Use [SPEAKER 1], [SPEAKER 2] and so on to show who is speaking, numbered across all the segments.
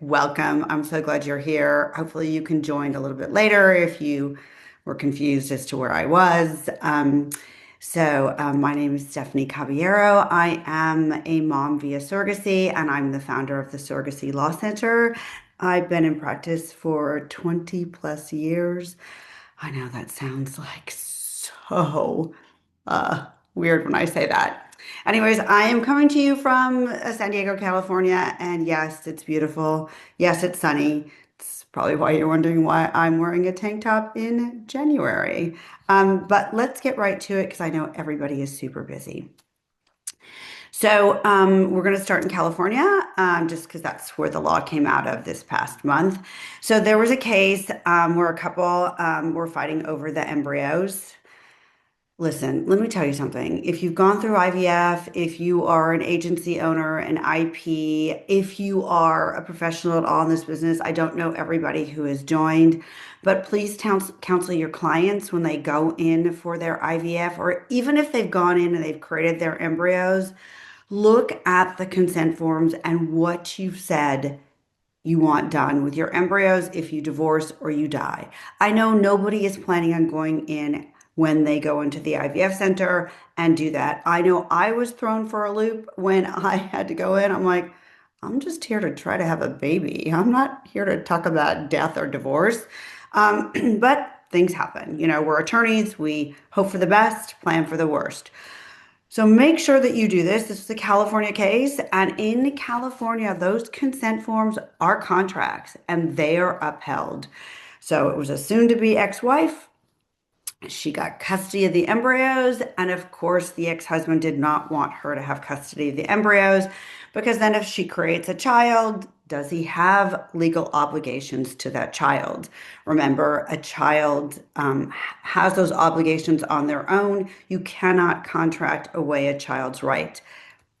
[SPEAKER 1] welcome. I'm so glad you're here. Hopefully, you can join a little bit later if you were confused as to where I was. My name is Stephanie Caballero. I am a mom via surrogacy, and I'm the founder of the Surrogacy Law Center. I've been in practice for 20 plus years. I know that sounds like so weird when I say that. Anyways, I am coming to you from San Diego, California, and yes, it's beautiful. Yes, it's sunny. It's probably why you're wondering why I'm wearing a tank top in January. But let's get right to it because I know everybody is super busy. We're going to start in California, just because that's where the law came out of this past month. So there was a case where a couple were fighting over the embryos. Listen, let me tell you something. If you've gone through IVF, if you are an agency owner, an IP, if you are a professional at all in this business, I don't know everybody who has joined, but please counsel your clients when they go in for their IVF, or even if they've gone in and they've created their embryos, look at the consent forms and what you've said you want done with your embryos if you divorce or you die. I know nobody is planning on going in when they go into the IVF center and do that. I know I was thrown for a loop when I had to go in. I'm like, I'm just here to try to have a baby. I'm not here to talk about death or divorce. But things happen. We're attorneys. We hope for the best, plan for the worst. So make sure that you do this. This is a California case, and in California, those consent forms are contracts and they are upheld. So it was a soon-to-be ex-wife. She got custody of the embryos, and of course, the ex-husband did not want her to have custody of the embryos because then if she creates a child, does he have legal obligations to that child? Remember, a child has those obligations on their own. You cannot contract away a child's right.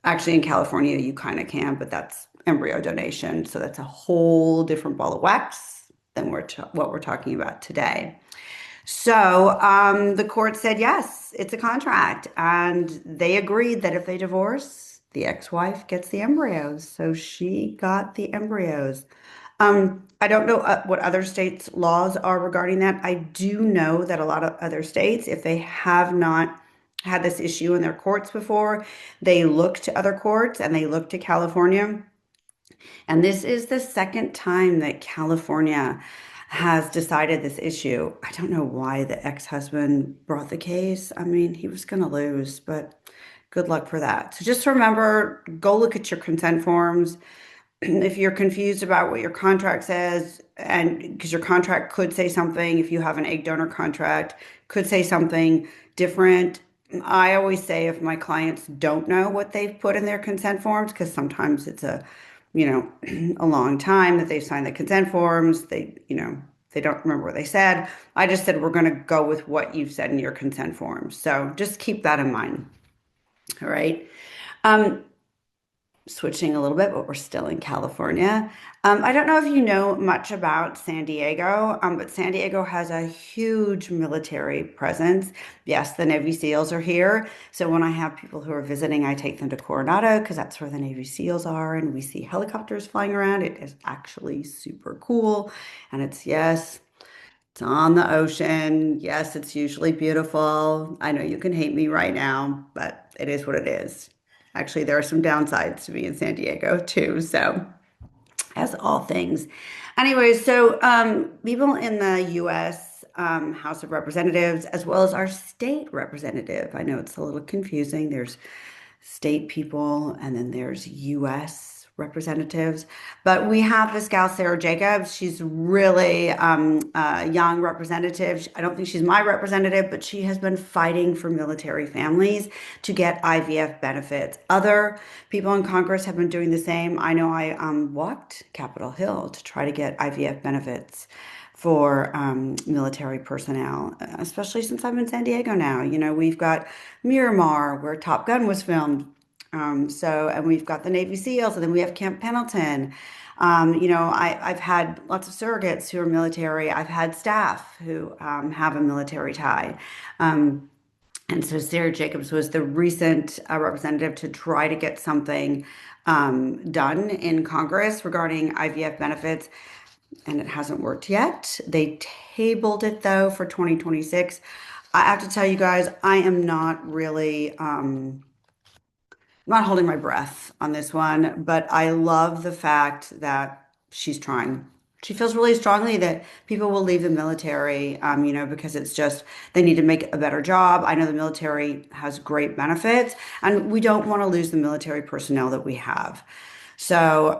[SPEAKER 1] Actually, in California, you kind of can, but that's embryo donation. So that's a whole different ball of wax than what we're talking about today. The court said, yes, it's a contract. And they agreed that if they divorce, the ex-wife gets the embryos. So she got the embryos. I don't know what other states' laws are regarding that. I do know that a lot of other states, if they have not had this issue in their courts before, they look to other courts and they look to California. And this is the second time that California has decided this issue. I don't know why the ex-husband brought the case. I mean, he was going to lose, but good luck for that. So just remember, go look at your consent forms. If you're confused about what your contract says, and because your contract could say something, if you have an egg donor contract, could say something different. I always say if my clients don't know what they've put in their consent forms, because sometimes it's a long time that they've signed the consent forms, they don't remember what they said. I just said, we're going to go with what you've said in your consent forms. So just keep that in mind. All right. Um, Switching a little bit, but we're still in California. I don't know if you know much about San Diego, but San Diego has a huge military presence. Yes, the Navy SEALs are here. So when I have people who are visiting, I take them to Coronado because that's where the Navy SEALs are, and we see helicopters flying around. It is actually super cool. And yes, it's on the ocean. Yes, it's usually beautiful. I know you can hate me right now, but it is what it is. Actually, there are some downsides to being in San Diego too. So, as all things. Anyways, people in the U.S. House of Representatives, as well as our state representative, I know it's a little confusing. There's state people and then there's U.S. representatives. But we have this gal, Sarah Jacobs. She's really a young representative. I don't think she's my representative, but she has been fighting for military families to get IVF benefits. Other people in Congress have been doing the same. I know I walked Capitol Hill to try to get IVF benefits for military personnel, especially since I'm in San Diego now. We've got Miramar, where Top Gun was filmed. And we've got the Navy SEALs, and then we have Camp Pendleton. I've had lots of surrogates who are military. I've had staff who have a military tie. And so Sarah Jacobs was the recent representative to try to get something done in Congress regarding IVF benefits, and it hasn't worked yet. They tabled it though for 2026. I have to tell you guys, I am not really not holding my breath on this one, but I love the fact that she's trying. She feels really strongly that people will leave the military, because it's just they need to make a better job. I know the military has great benefits, and we don't want to lose the military personnel that we have. So,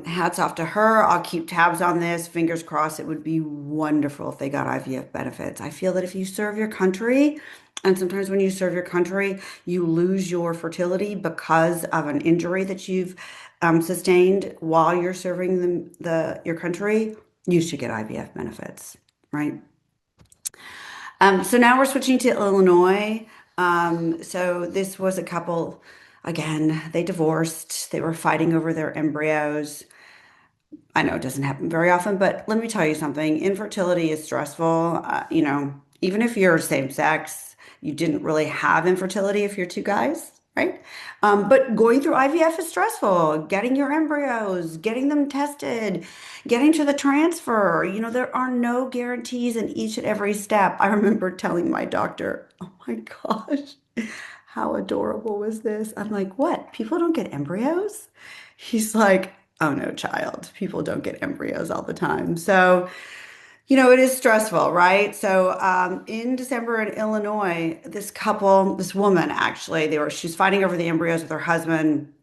[SPEAKER 1] hats off to her. I'll keep tabs on this. Fingers crossed. It would be wonderful if they got IVF benefits. I feel that if you serve your country, and sometimes when you serve your country, you lose your fertility because of an injury that you've sustained while you're serving your country, you should get IVF benefits, right? So now we're switching to Illinois. So this was a couple, again, they divorced. They were fighting over their embryos. I know it doesn't happen very often, but let me tell you something. Infertility is stressful. Even if you're same sex, you didn't really have infertility if you're two guys, right? But going through IVF is stressful. Getting your embryos, getting them tested, getting to the transfer. There are no guarantees in each and every step. I remember telling my doctor, oh my gosh, how adorable was this? I'm like, what? People don't get embryos? He's like, oh no, child. People don't get embryos all the time. So, it is stressful, right? So, in December in Illinois, this woman actually, she's fighting over the embryos with her husband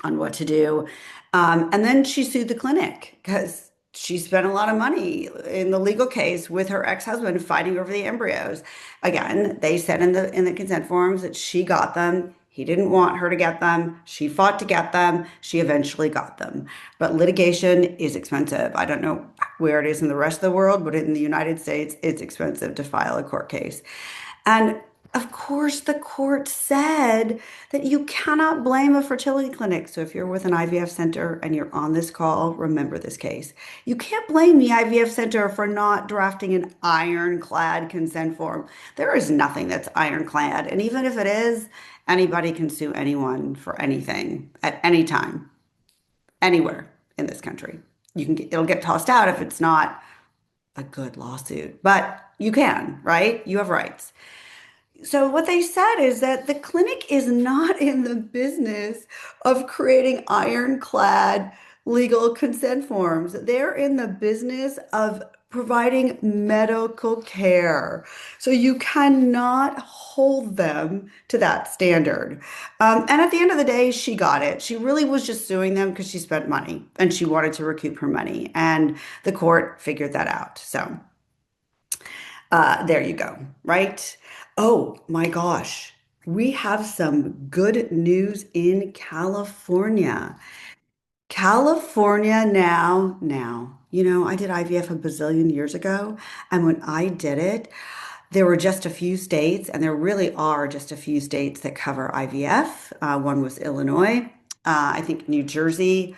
[SPEAKER 1] on what to do. And then she sued the clinic because she spent a lot of money in the legal case with her ex-husband fighting over the embryos. Again, they said in the consent forms that she got them. He didn't want her to get them. She fought to get them. She eventually got them. But litigation is expensive. I don't know where it is in the rest of the world, but in the United States, it's expensive to file a court case. And of course, the court said that you cannot blame a fertility clinic. So if you're with an IVF center and you're on this call, remember this case. You can't blame the IVF center for not drafting an ironclad consent form. There is nothing that's ironclad. And even if it is, anybody can sue anyone for anything at any time, anywhere in this country. It'll get tossed out if it's not a good lawsuit, but you can, right? You have rights. So what they said is that the clinic is not in the business of creating ironclad legal consent forms. They're in the business of providing medical care. So you cannot hold them to that standard. And at the end of the day, she got it. She really was just suing them because she spent money and she wanted to recoup her money. And the court figured that out. So there you go, right? Oh my gosh, we have some good news in California. California now, I did IVF a bazillion years ago, and when I did it, there were just a few states, and there really are just a few states that cover IVF. One was Illinois, I think New Jersey.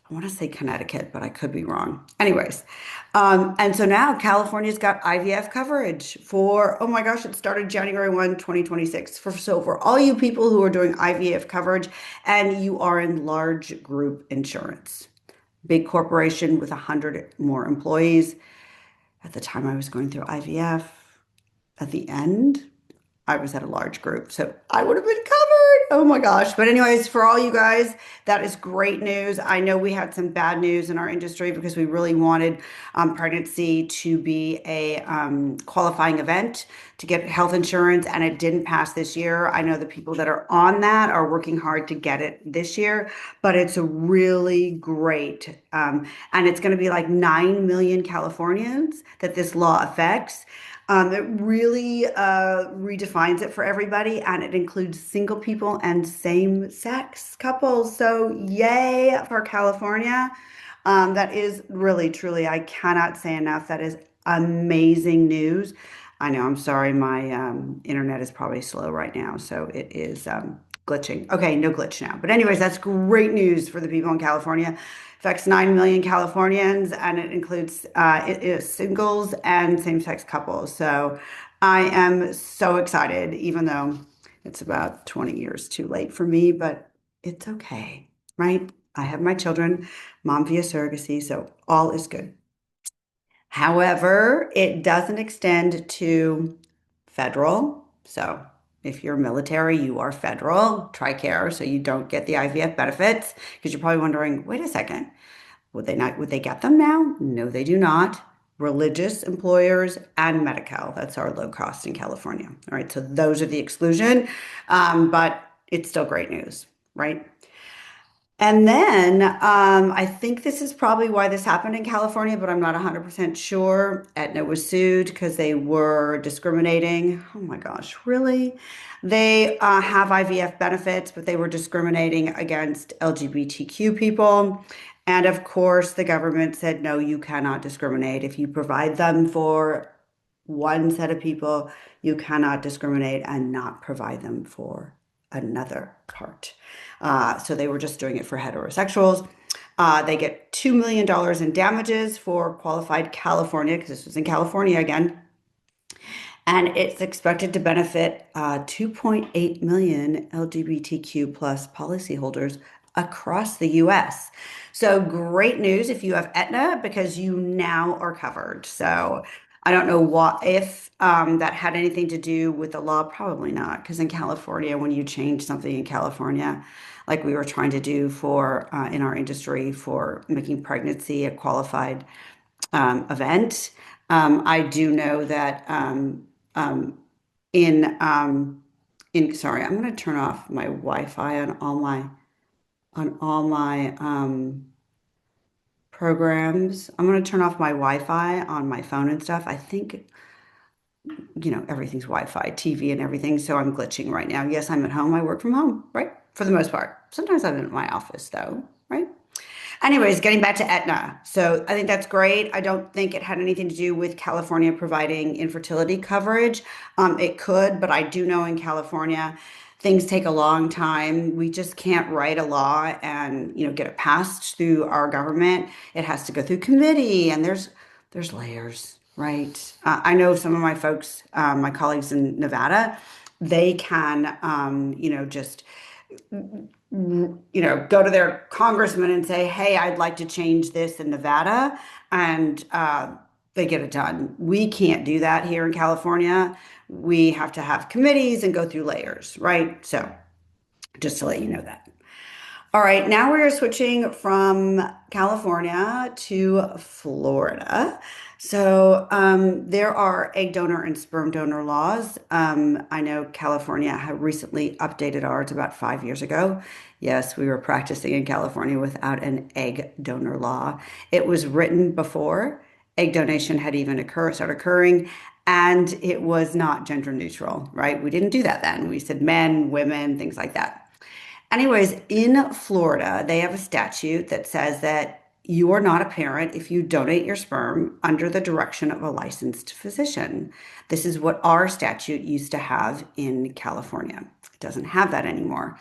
[SPEAKER 1] I want to say Connecticut, but I could be wrong. Anyways, and so now California's got IVF coverage for, oh my gosh, it started January 1, 2026. For all you people who are doing IVF coverage and you are in large group insurance, big corporation with 100 more employees. At the time I was going through IVF, at the end, I was at a large group, so I would have been covered. Oh my gosh. But anyways, for all you guys, that is great news. I know we had some bad news in our industry because we really wanted pregnancy to be a qualifying event to get health insurance, and it didn't pass this year. I know the people that are on that are working hard to get it this year, but it's a really great, and it's going to be like 9 million Californians that this law affects. It really redefines it for everybody, and it includes single people and same-sex couples. So, yay for California. That is really, truly, I cannot say enough. That is amazing news. I know, I'm sorry, my internet is probably slow right now, so it is glitching. Okay, no glitch now. But anyways, that's great news for the people in California. Affects 9 million Californians, and it includes it is singles and same-sex couples. So I am so excited, even though it's about 20 years too late for me, but it's okay, right? I have my children, mom via surrogacy, so all is good. However, it doesn't extend to federal. So if you're military, you are federal, TRICARE, so you don't get the IVF benefits because you're probably wondering, wait a second, would they get them now? No, they do not. Religious employers and Medi-Cal. That's our low cost in California. All right, so those are the exclusion, but it's still great news, right? And then I think this is probably why this happened in California, but I'm not 100% sure. Aetna was sued because they were discriminating. Oh my gosh, really? They have IVF benefits, but they were discriminating against LGBTQ people. And of course, the government said, no, you cannot discriminate. If you provide them for one set of people, you cannot discriminate and not provide them for another part. So they were just doing it for heterosexuals. They get $2 million in damages for qualified California, because this was in California again. And it's expected to benefit 2.8 million LGBTQ plus policyholders across the US. So great news if you have Aetna because you now are covered. So I don't know what if that had anything to do with the law. Probably not, because in California, when you change something in California, like we were trying to do for in our industry for making pregnancy a qualified event. I do know that um, in sorry, I'm going to turn off my Wi-Fi on all my programs. I'm going to turn off my Wi-Fi on my phone and stuff. I think everything's Wi-Fi, TV and everything, so I'm glitching right now. Yes, I'm at home. I work from home, right? For the most part. Sometimes I'm in my office though, right? Anyways, getting back to Aetna. So I think that's great. I don't think it had anything to do with California providing infertility coverage. It could, but I do know in California, things take a long time. We just can't write a law and, get it passed through our government. It has to go through committee, and there's layers, right? I know some of my folks, my colleagues in Nevada, they can, just go to their congressman and say, hey, I'd like to change this in Nevada, and they get it done. We can't do that here in California. We have to have committees and go through layers, right? So just to let you know that. All right, now we're switching from California to Florida. So there are egg donor and sperm donor laws. I know California had recently updated ours about 5 years ago. Yes, we were practicing in California without an egg donor law. It was written before egg donation had even started occurring, and it was not gender neutral, right? We didn't do that then. We said men, women, things like that. Anyways, in Florida, they have a statute that says that you are not a parent if you donate your sperm under the direction of a licensed physician. This is what our statute used to have in California. It doesn't have that anymore.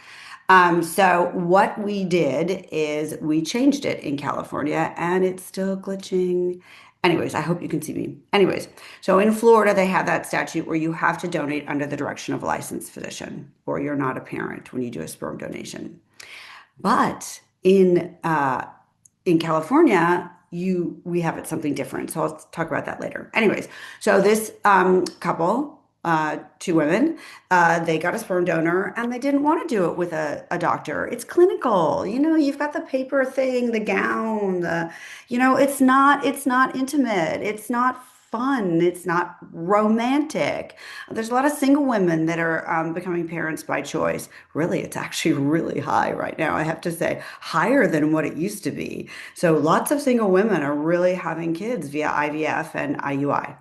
[SPEAKER 1] So what we did is we changed it in California, and it's still glitching. Anyways, I hope you can see me. Anyways, so in Florida, they have that statute where you have to donate under the direction of a licensed physician, or you're not a parent when you do a sperm donation. But in California, we have it something different. So I'll talk about that later. Anyways, so this couple, two women, they got a sperm donor and they didn't want to do it with a doctor. It's clinical. You've got the paper thing, the gown, it's not intimate. It's not fun. It's not romantic. There's a lot of single women that are becoming parents by choice. Really, it's actually really high right now, I have to say, higher than what it used to be. So lots of single women are really having kids via IVF and IUI.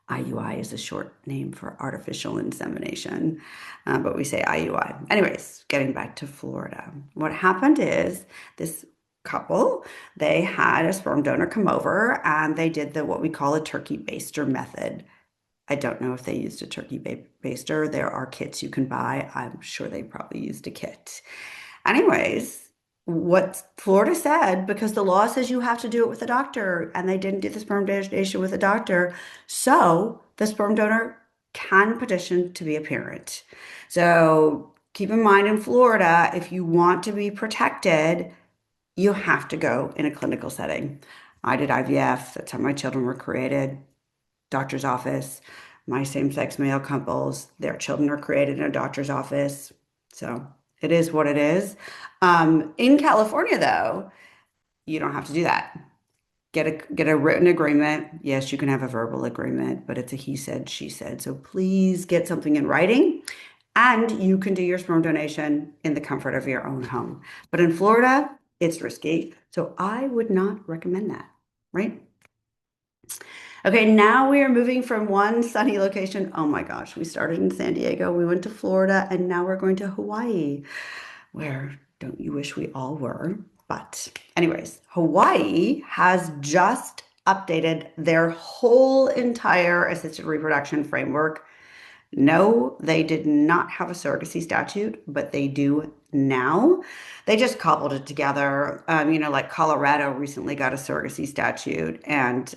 [SPEAKER 1] IUI is a short name for artificial insemination, but we say IUI. Anyways, getting back to Florida. What happened is this couple, they had a sperm donor come over and they did what we call a turkey baster method. I don't know if they used a turkey baster. There are kits you can buy. I'm sure they probably used a kit. Anyways, what Florida said, because the law says you have to do it with a doctor, and they didn't do the sperm donation with a doctor, so the sperm donor can petition to be a parent. So keep in mind in Florida, if you want to be protected, you have to go in a clinical setting. I did IVF. That's how my children were created. Doctor's office. My same-sex male couples, their children are created in a doctor's office. So it is what it is. In California, though, you don't have to do that. Get a written agreement. Yes, you can have a verbal agreement, but it's a he said, she said. So please get something in writing, and you can do your sperm donation in the comfort of your own home. But in Florida, it's risky. So I would not recommend that, right? Okay, now we are moving from one sunny location. Oh my gosh, we started in San Diego, we went to Florida, and now we're going to Hawaii, where don't you wish we all were? But, anyways, Hawaii has just updated their whole entire assisted reproduction framework. No, they did not have a surrogacy statute, but they do now. They just cobbled it together. Like Colorado recently got a surrogacy statute, and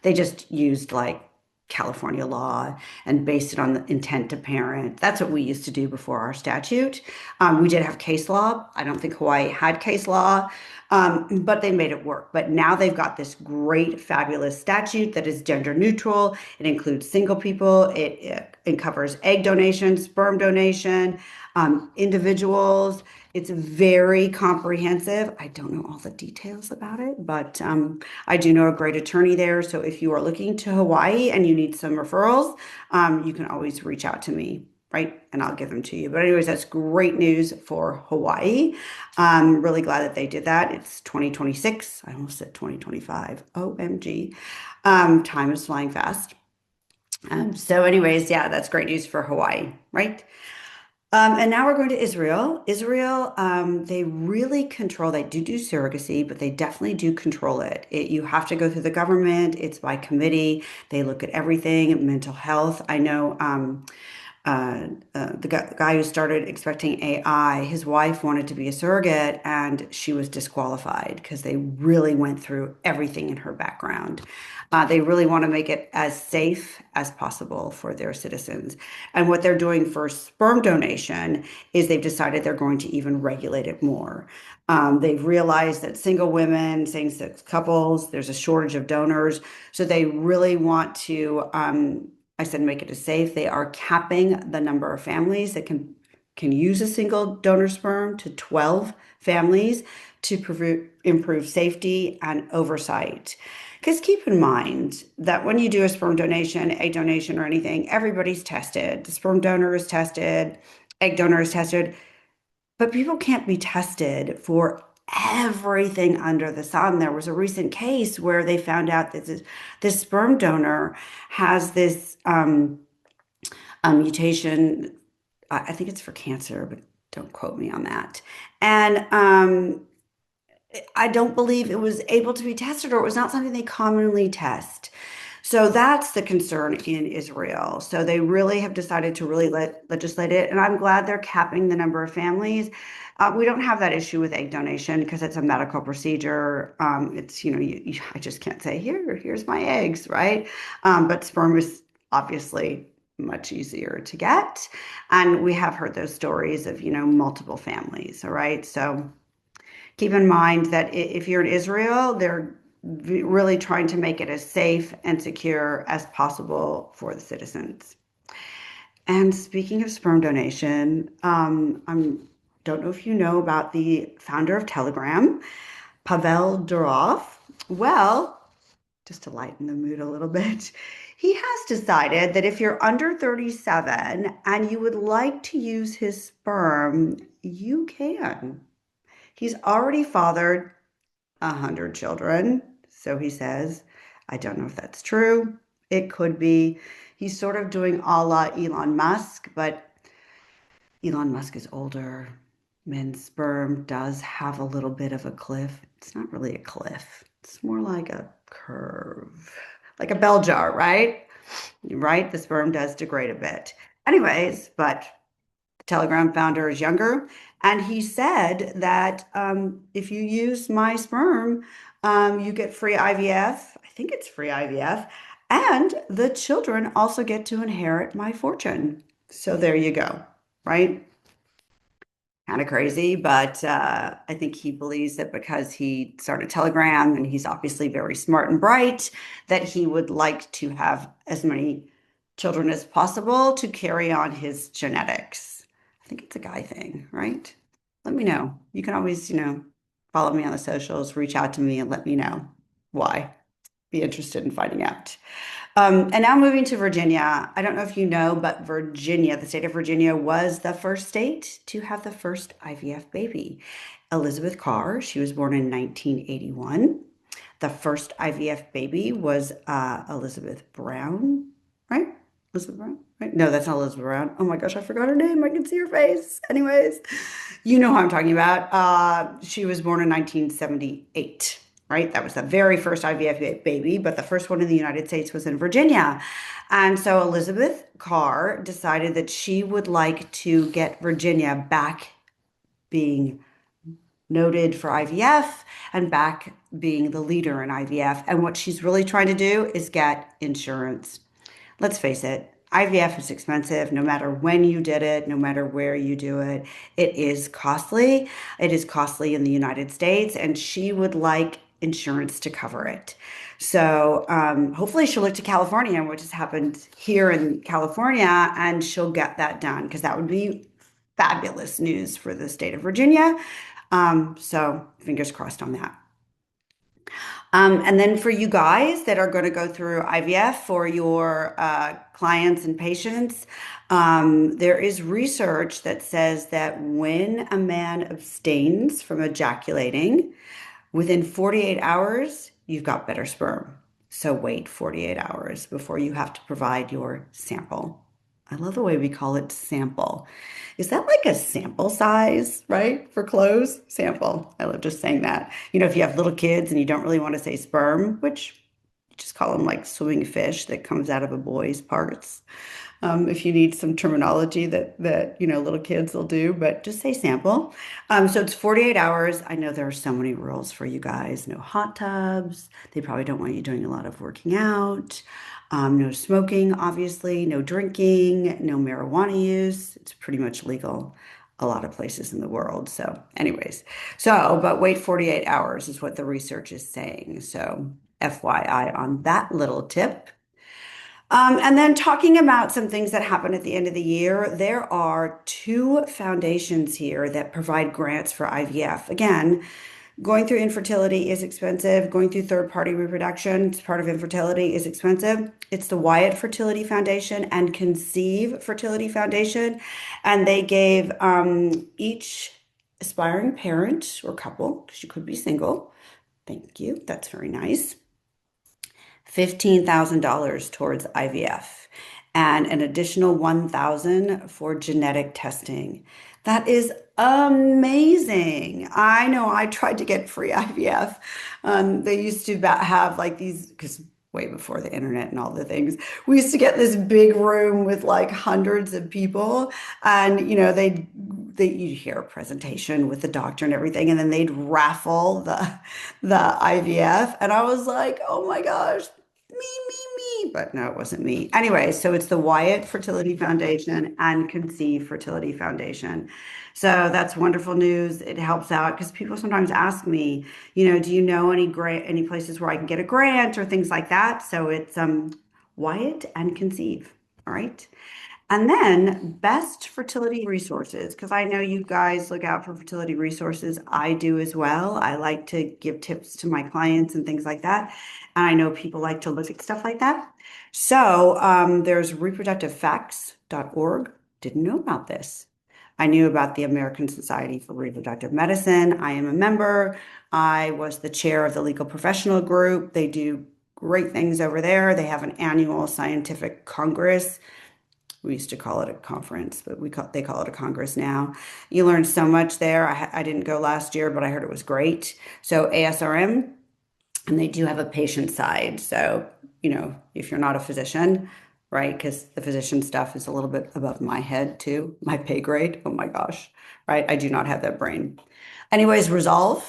[SPEAKER 1] they just used like California law and based it on the intent to parent. That's what we used to do before our statute. We did have case law. I don't think Hawaii had case law, but they made it work. But now they've got this great, fabulous statute that is gender neutral. It includes single people. It covers egg donation, sperm donation, individuals. It's very comprehensive. I don't know all the details about it, but I do know a great attorney there. So if you are looking to Hawaii and you need some referrals, you can always reach out to me, right? And I'll give them to you. But anyways, that's great news for Hawaii. I'm really glad that they did that. It's 2026. I almost said 2025. OMG. Time is flying fast. So anyways, yeah, that's great news for Hawaii, right? And now we're going to Israel. Israel, they really control, they do surrogacy, but they definitely do control it. You have to go through the government. It's by committee. They look at everything, mental health. I know the guy who started Expecting AI, his wife wanted to be a surrogate and she was disqualified because they really went through everything in her background. They really want to make it as safe as possible for their citizens. And what they're doing for sperm donation is they've decided they're going to even regulate it more. They've realized that single women, same-sex couples, there's a shortage of donors. So they really want to I said make it as safe. They are capping the number of families that can use a single donor sperm to 12 families to improve safety and oversight. Because keep in mind that when you do a sperm donation, egg donation, or anything, everybody's tested. The sperm donor is tested, egg donor is tested, but people can't be tested for everything under the sun. There was a recent case where they found out that this sperm donor has this mutation. I think it's for cancer, but don't quote me on that. And I don't believe it was able to be tested, or it was not something they commonly test. So that's the concern in Israel. So they really have decided to really legislate it, and I'm glad they're capping the number of families. We don't have that issue with egg donation because it's a medical procedure. It's, I just can't say, here's my eggs, right? But sperm is obviously much easier to get. And we have heard those stories of, multiple families, all right? So keep in mind that if you're in Israel, they're really trying to make it as safe and secure as possible for the citizens. And speaking of sperm donation, I don't know if you know about the founder of Telegram, Pavel Durov. Well, just to lighten the mood a little bit, he has decided that if you're under 37 and you would like to use his sperm, you can. He's already fathered 100 children, so he says. I don't know if that's true. It could be. He's sort of doing a la Elon Musk, but Elon Musk is older. Men's sperm does have a little bit of a cliff. It's not really a cliff. It's more like a curve, like a bell jar, right? Right? The sperm does degrade a bit. Anyways, but the Telegram founder is younger, and he said that if you use my sperm, you get free IVF. I think it's free IVF, And the children also get to inherit my fortune. So there you go, right? Kind of crazy, but I think he believes that because he started Telegram and he's obviously very smart and bright, that he would like to have as many children as possible to carry on his genetics. I think it's a guy thing, right? Let me know. You can always, follow me on the socials, reach out to me and let me know why. Be interested in finding out. And now moving to Virginia. I don't know if you know, but Virginia, the state of Virginia, was the first state to have the first IVF baby. Elizabeth Carr, she was born in 1981. The first IVF baby was Elizabeth Brown, right? Elizabeth Brown, right? No, that's not Elizabeth Brown. Oh my gosh, I forgot her name. I can see her face. Anyways, you know who I'm talking about. She was born in 1978, right? That was the very first IVF baby, but the first one in the United States was in Virginia. And so Elizabeth Carr decided that she would like to get Virginia back being noted for IVF and back being the leader in IVF. And what she's really trying to do is get insurance. Let's face it, IVF is expensive no matter when you did it, no matter where you do it. It is costly. It is costly in the United States, and she would like insurance to cover it. So hopefully she'll look to California, which has happened here in California, and she'll get that done because that would be fabulous news for the state of Virginia. So fingers crossed on that. And then for you guys that are going to go through IVF for your clients and patients, there is research that says that when a man abstains from ejaculating, within 48 hours, you've got better sperm. So wait 48 hours before you have to provide your sample. I love the way we call it sample. Is that like a sample size, right? For clothes? Sample. I love just saying that. If you have little kids and you don't really want to say sperm, which you just call them like swimming fish that comes out of a boy's parts. If you need some terminology that little kids will do, but just say sample. So it's 48 hours. I know there are so many rules for you guys. No hot tubs. They probably don't want you doing a lot of working out. No smoking, obviously. No drinking. No marijuana use. It's pretty much legal a lot of places in the world. So, anyways, but wait 48 hours is what the research is saying. So, FYI on that little tip. And then talking about some things that happen at the end of the year, there are two foundations here that provide grants for IVF. Again, going through infertility is expensive. Going through third-party reproduction, it's part of infertility, is expensive. It's the Wyatt Fertility Foundation and Conceive Fertility Foundation. And they gave each aspiring parent or couple, because you could be single, thank you, that's very nice, $15,000 towards IVF and an additional 1,000 for genetic testing. That is amazing. I know I tried to get free IVF. They used to have like these, because way before the internet and all the things, we used to get this big room with like hundreds of people, and you'd hear a presentation with the doctor and everything, and then they'd raffle the IVF, and I was like, oh my gosh, me, but no, it wasn't me. Anyway, so it's the Wyatt Fertility Foundation and Conceive Fertility Foundation. So that's wonderful news. It helps out because people sometimes ask me, do you know any places where I can get a grant or things like that? So it's Wyatt and Conceive. All right. And then best fertility resources, because I know you guys look out for fertility resources. I do as well. I like to give tips to my clients and things like that. And I know people like to look at stuff like that. So there's reproductivefacts.org. Didn't know about this. I knew about the American Society for Reproductive Medicine. I am a member. I was the chair of the legal professional group. They do great things over there. They have an annual scientific congress. We used to call it a conference, but they call it a congress now. You learn so much there. I didn't go last year, but I heard it was great. So ASRM, and they do have a patient side. So, if you're not a physician, right? Because the physician stuff is a little bit above my head too, my pay grade. Oh my gosh, right? I do not have that brain. Anyways, Resolve.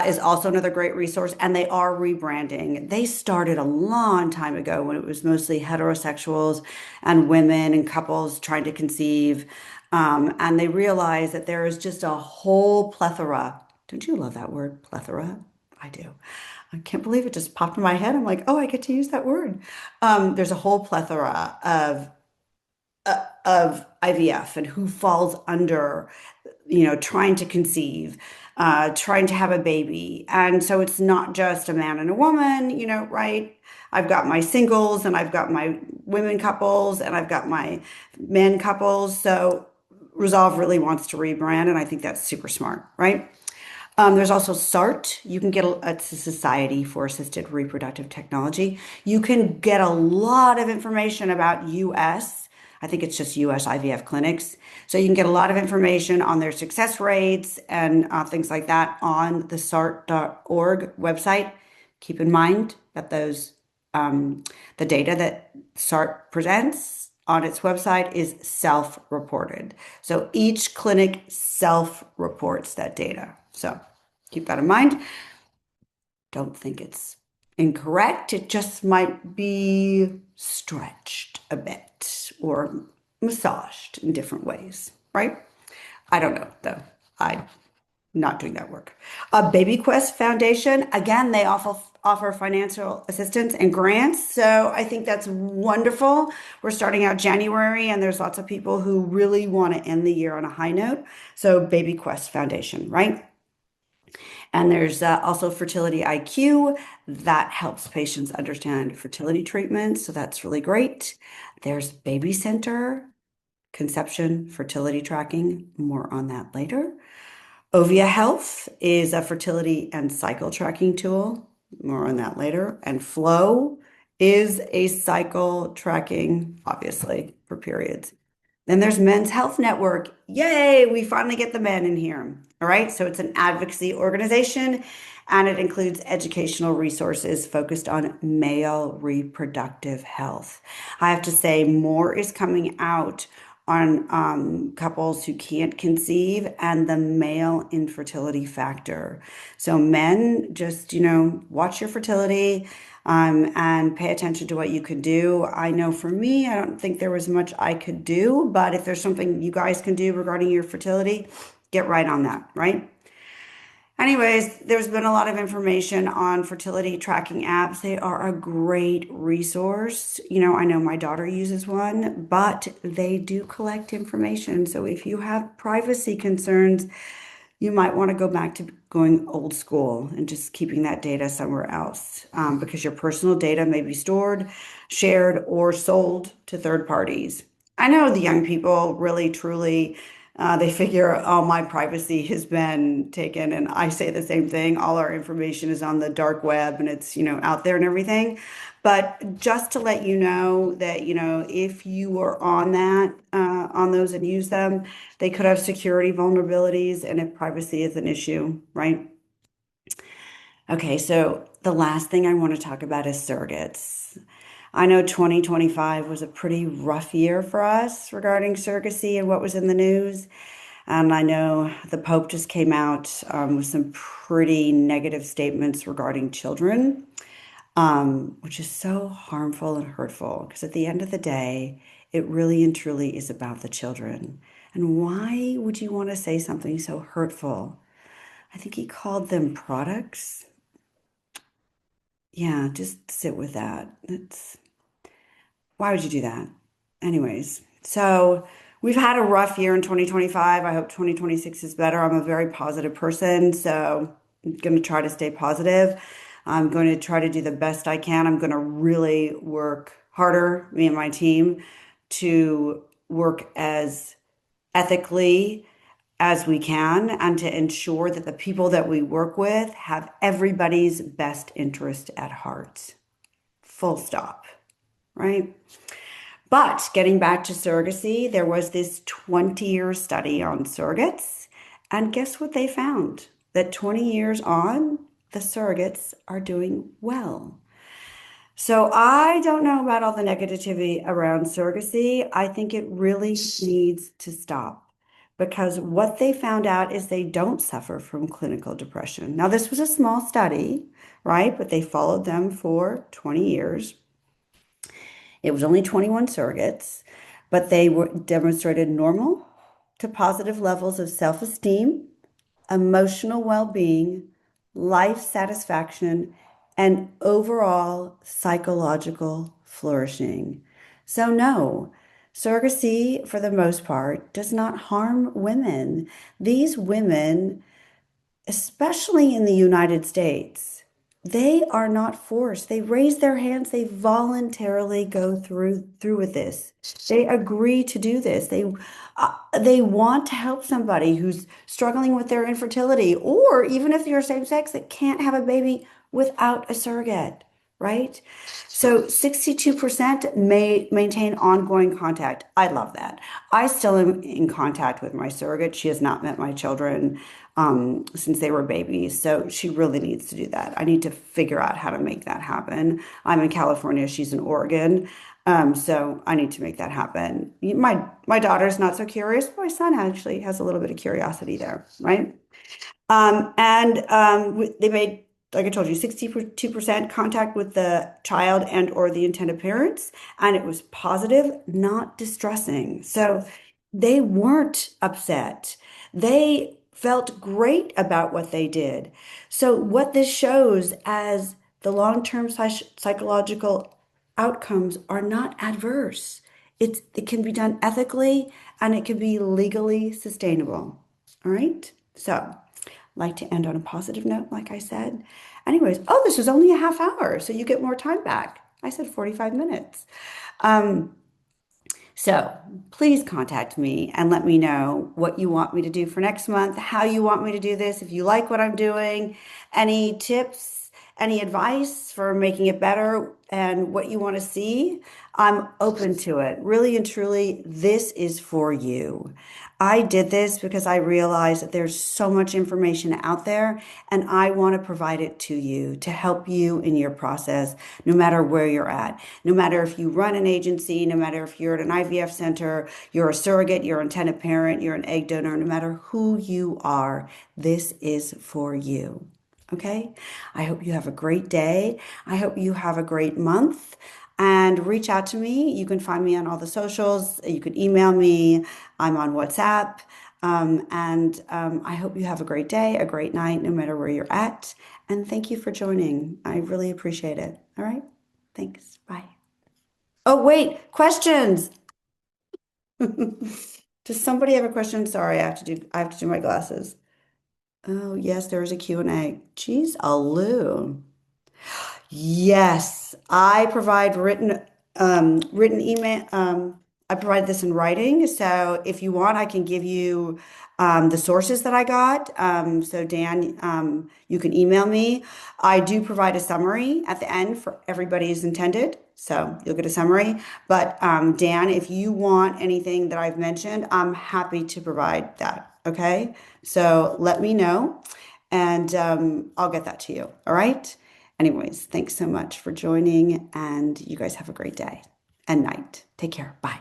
[SPEAKER 1] is also another great resource, and they are rebranding. They started a long time ago when it was mostly heterosexuals and women and couples trying to conceive. And they realized that there is just a whole plethora. Don't you love that word, plethora? I do. I can't believe it just popped in my head. I'm like, oh, I get to use that word. There's a whole plethora of IVF and who falls under, trying to conceive, trying to have a baby. And so it's not just a man and a woman, right? I've got my singles and I've got my women couples and I've got my men couples. So Resolve really wants to rebrand, and I think that's super smart, right? There's also SART. You can get it's a Society for Assisted Reproductive Technology. You can get a lot of information about US. I think it's just US IVF clinics. So you can get a lot of information on their success rates and things like that on the SART.org website. Keep in mind that the data that SART presents on its website is self-reported. So each clinic self-reports that data. So keep that in mind. Don't think it's incorrect. It just might be stretched a bit or massaged in different ways, right? I don't know, though. I'm not doing that work. Baby Quest Foundation, again, they offer financial assistance and grants. So I think that's wonderful. We're starting out January, and there's lots of people who really want to end the year on a high note. So Baby Quest Foundation, right? And there's also Fertility IQ that helps patients understand fertility treatments. So that's really great. There's Baby Center, conception, fertility tracking. More on that later. Ovia Health is a fertility and cycle tracking tool. More on that later. And Flow is a cycle tracking, obviously, for periods. Then there's Men's Health Network. Yay, we finally get the men in here. All right, so it's an advocacy organization and it includes educational resources focused on male reproductive health. I have to say, more is coming out on couples who can't conceive and the male infertility factor. So, men, just, watch your fertility and pay attention to what you could do. I know for me, I don't think there was much I could do, but if there's something you guys can do regarding your fertility, get right on that, right? Anyways, there's been a lot of information on fertility tracking apps. They are a great resource. I know my daughter uses one, but they do collect information. So if you have privacy concerns, you might want to go back to going old school and just keeping that data somewhere else, because your personal data may be stored, shared, or sold to third parties. I know the young people really, truly, they figure, oh, my privacy has been taken. And I say the same thing. All our information is on the dark web and it's, out there and everything. But just to let you know that, if you were on on those and use them, they could have security vulnerabilities and if privacy is an issue, right? Okay, so the last thing I want to talk about is surrogates. I know 2025 was a pretty rough year for us regarding surrogacy and what was in the news. And I know the Pope just came out with some pretty negative statements regarding children, which is so harmful and hurtful because at the end of the day, it really and truly is about the children. And why would you want to say something so hurtful? I think he called them products. Yeah, just sit with that. Why would you do that? Anyways, so we've had a rough year in 2025. I hope 2026 is better. I'm a very positive person, so I'm going to try to stay positive. I'm going to try to do the best I can. I'm going to really work harder, me and my team, to work as ethically as we can and to ensure that the people that we work with have everybody's best interest at heart. Full stop, right? But getting back to surrogacy, there was this 20-year study on surrogates. And guess what they found? That 20 years on, the surrogates are doing well. So I don't know about all the negativity around surrogacy. I think it really needs to stop. because what they found out is they don't suffer from clinical depression. Now, this was a small study, right? But they followed them for 20 years. It was only 21 surrogates, but they were demonstrated normal to positive levels of self-esteem, emotional well-being, life satisfaction, and overall psychological flourishing. So, no, surrogacy, for the most part, does not harm women. These women, especially in the United States, they are not forced. They raise their hands. They voluntarily go through with this. They agree to do this. They want to help somebody who's struggling with their infertility, or even if you're same sex that can't have a baby without a surrogate, right? So 62% may maintain ongoing contact. I love that. I still am in contact with my surrogate. She has not met my children since they were babies. So she really needs to do that. I need to figure out how to make that happen. I'm in California, she's in Oregon. So I need to make that happen. My daughter's not so curious, but my son actually has a little bit of curiosity there, right? They made, like I told you, 62% contact with the child and or the intended parents, and it was positive, not distressing. So they weren't upset. They felt great about what they did. So what this shows as the long-term psychological outcomes are not adverse. It can be done ethically and it can be legally sustainable. All right. So like to end on a positive note, like I said. Anyways, oh, this was only a half hour, so you get more time back. I said 45 minutes. Um, so please contact me and let me know what you want me to do for next month, how you want me to do this, if you like what I'm doing, any tips, any advice for making it better, and what you want to see. I'm open to it. Really and truly, this is for you. I did this because I realized that there's so much information out there, and I want to provide it to you to help you in your process, no matter where you're at. No matter if you run an agency, no matter if you're at an IVF center, you're a surrogate, you're an intended parent, you're an egg donor, no matter who you are, this is for you. Okay? I hope you have a great day. I hope you have a great month. And reach out to me. You can find me on all the socials. You can email me. I'm on WhatsApp. I hope you have a great day, a great night, no matter where you're at. And thank you for joining. I really appreciate it. All right. Thanks. Bye. Oh, wait, questions. Does somebody have a question? Sorry, I have to do my glasses. Oh, yes, there is a Q&A. Geez, Aloo. Yes, I provide written email. I provide this in writing. So if you want, I can give you the sources that I got. So Dan, you can email me. I do provide a summary at the end for everybody's intended. So you'll get a summary. But Dan, if you want anything that I've mentioned, I'm happy to provide that. Okay. So let me know and I'll get that to you. All right. Anyways, thanks so much for joining, and you guys have a great day and night. Take care. Bye.